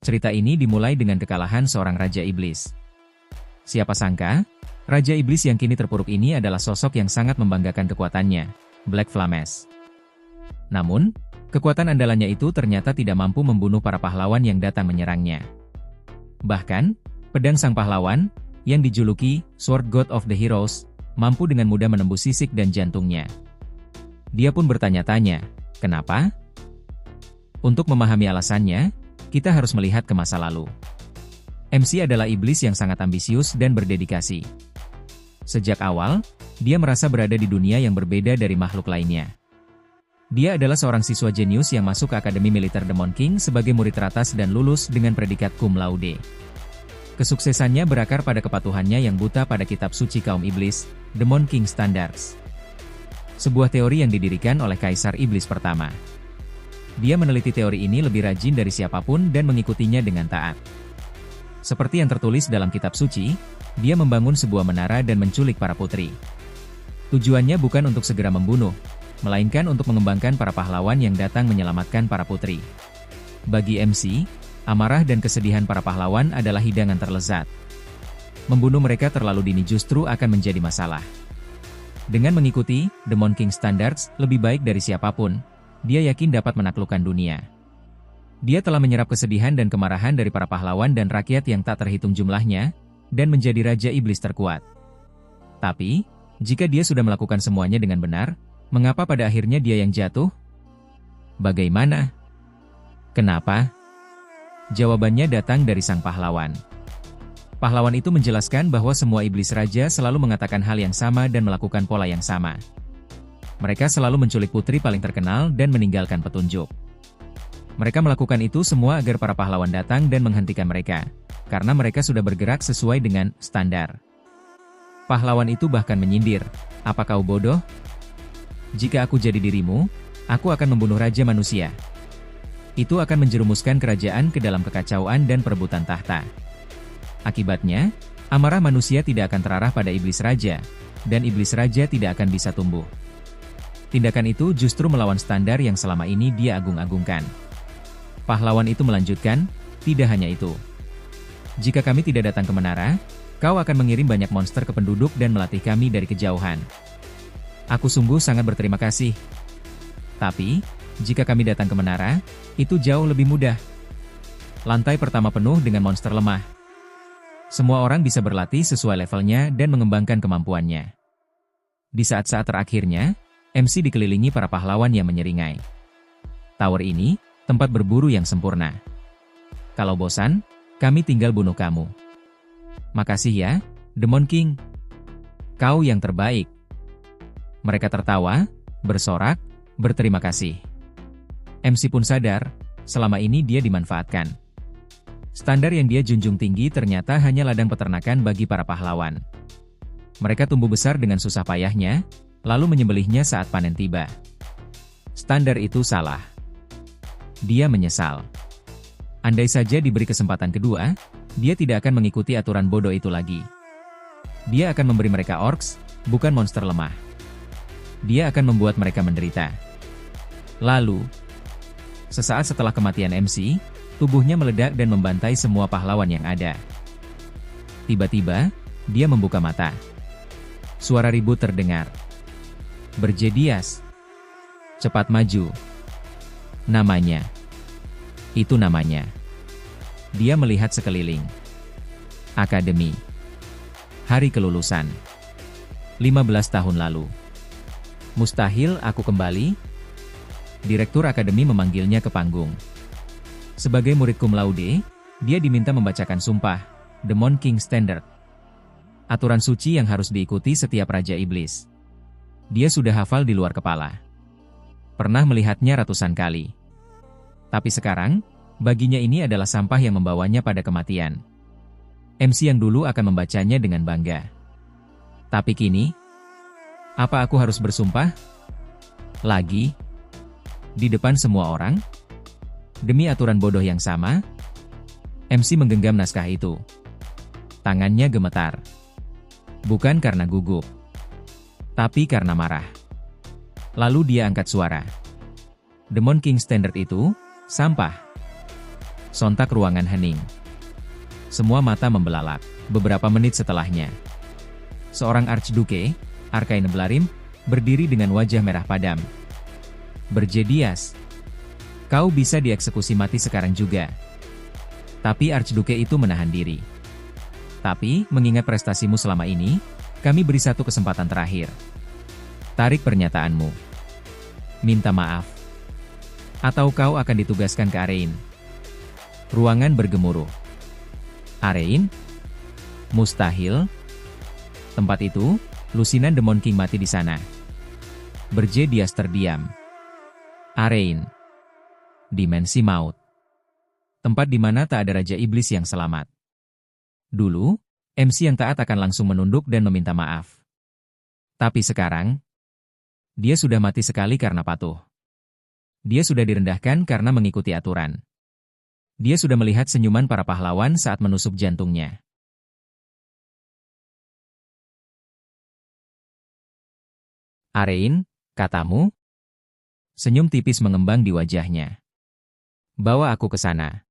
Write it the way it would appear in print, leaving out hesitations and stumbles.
Cerita ini dimulai dengan kekalahan seorang Raja Iblis. Siapa sangka, Raja Iblis yang kini terpuruk ini adalah sosok yang sangat membanggakan kekuatannya, Black Flames. Namun, kekuatan andalannya itu ternyata tidak mampu membunuh para pahlawan yang datang menyerangnya. Bahkan, pedang sang pahlawan, yang dijuluki Sword God of the Heroes, mampu dengan mudah menembus sisik dan jantungnya. Dia pun bertanya-tanya, kenapa? Untuk memahami alasannya, kita harus melihat ke masa lalu. MC adalah iblis yang sangat ambisius dan berdedikasi. Sejak awal, dia merasa berada di dunia yang berbeda dari makhluk lainnya. Dia adalah seorang siswa jenius yang masuk ke Akademi Militer Demon King sebagai murid teratas dan lulus dengan predikat cum laude. Kesuksesannya berakar pada kepatuhannya yang buta pada kitab suci kaum iblis, Demon King Standards. Sebuah teori yang didirikan oleh Kaisar Iblis pertama. Dia meneliti teori ini lebih rajin dari siapapun dan mengikutinya dengan taat. Seperti yang tertulis dalam kitab suci, dia membangun sebuah menara dan menculik para putri. Tujuannya bukan untuk segera membunuh, melainkan untuk mengembangkan para pahlawan yang datang menyelamatkan para putri. Bagi MC, amarah dan kesedihan para pahlawan adalah hidangan terlezat. Membunuh mereka terlalu dini justru akan menjadi masalah. Dengan mengikuti Demon King Standards lebih baik dari siapapun, dia yakin dapat menaklukkan dunia. Dia telah menyerap kesedihan dan kemarahan dari para pahlawan dan rakyat yang tak terhitung jumlahnya, dan menjadi Raja Iblis terkuat. Tapi, jika dia sudah melakukan semuanya dengan benar, mengapa pada akhirnya dia yang jatuh? Bagaimana? Kenapa? Jawabannya datang dari sang pahlawan. Pahlawan itu menjelaskan bahwa semua iblis raja selalu mengatakan hal yang sama dan melakukan pola yang sama. Mereka selalu menculik putri paling terkenal dan meninggalkan petunjuk. Mereka melakukan itu semua agar para pahlawan datang dan menghentikan mereka, karena mereka sudah bergerak sesuai dengan standar. Pahlawan itu bahkan menyindir, "Apa kau bodoh? Jika aku jadi dirimu, aku akan membunuh Raja Manusia. Itu akan menjerumuskan kerajaan ke dalam kekacauan dan perebutan tahta." Akibatnya, amarah manusia tidak akan terarah pada iblis raja, dan iblis raja tidak akan bisa tumbuh. Tindakan itu justru melawan standar yang selama ini dia agung-agungkan. Pahlawan itu melanjutkan, tidak hanya itu. Jika kami tidak datang ke menara, kau akan mengirim banyak monster ke penduduk dan melatih kami dari kejauhan. Aku sungguh sangat berterima kasih. Tapi, jika kami datang ke menara, itu jauh lebih mudah. Lantai pertama penuh dengan monster lemah. Semua orang bisa berlatih sesuai levelnya dan mengembangkan kemampuannya. Di saat-saat terakhirnya, MC dikelilingi para pahlawan yang menyeringai. Tower ini, tempat berburu yang sempurna. Kalau bosan, kami tinggal bunuh kamu. Makasih ya, Demon King. Kau yang terbaik. Mereka tertawa, bersorak, berterima kasih. MC pun sadar, selama ini dia dimanfaatkan. Standar yang dia junjung tinggi ternyata hanya ladang peternakan bagi para pahlawan. Mereka tumbuh besar dengan susah payahnya, lalu menyembelihnya saat panen tiba. Standar itu salah. Dia menyesal. Andai saja diberi kesempatan kedua, dia tidak akan mengikuti aturan bodoh itu lagi. Dia akan memberi mereka orcs, bukan monster lemah. Dia akan membuat mereka menderita. Lalu, sesaat setelah kematian MC, tubuhnya meledak dan membantai semua pahlawan yang ada. Tiba-tiba, dia membuka mata. Suara ribut terdengar. Berjedias. Cepat maju. Namanya. Itu namanya. Dia melihat sekeliling. Akademi. Hari kelulusan. 15 tahun lalu. Mustahil aku kembali? Direktur akademi memanggilnya ke panggung. Sebagai murid cum laude, dia diminta membacakan sumpah, Demon King Standard. Aturan suci yang harus diikuti setiap Raja Iblis. Dia sudah hafal di luar kepala. Pernah melihatnya ratusan kali. Tapi sekarang, baginya ini adalah sampah yang membawanya pada kematian. MC yang dulu akan membacanya dengan bangga. Tapi kini, apa aku harus bersumpah? Lagi? Di depan semua orang? Demi aturan bodoh yang sama? MC menggenggam naskah itu. Tangannya gemetar. Bukan karena gugup, tapi karena marah. Lalu dia angkat suara. Demon King Standard itu, sampah. Sontak ruangan hening. Semua mata membelalak. Beberapa menit setelahnya, seorang Archduke, Arkain Neblarim, berdiri dengan wajah merah padam. Berjedias, kau bisa dieksekusi mati sekarang juga. Tapi Archduke itu menahan diri. Tapi, mengingat prestasimu selama ini, kami beri satu kesempatan terakhir. Tarik pernyataanmu. Minta maaf. Atau kau akan ditugaskan ke Arein. Ruangan bergemuruh. Arein? Mustahil. Tempat itu, Lusinan Demon King mati di sana. Berjedias terdiam. Arein. Dimensi maut. Tempat di mana tak ada Raja Iblis yang selamat. Dulu, MC yang taat akan langsung menunduk dan meminta maaf. Tapi sekarang, dia sudah mati sekali karena patuh. Dia sudah direndahkan karena mengikuti aturan. Dia sudah melihat senyuman para pahlawan saat menusuk jantungnya. Arein, katamu? Senyum tipis mengembang di wajahnya. Bawa aku ke sana.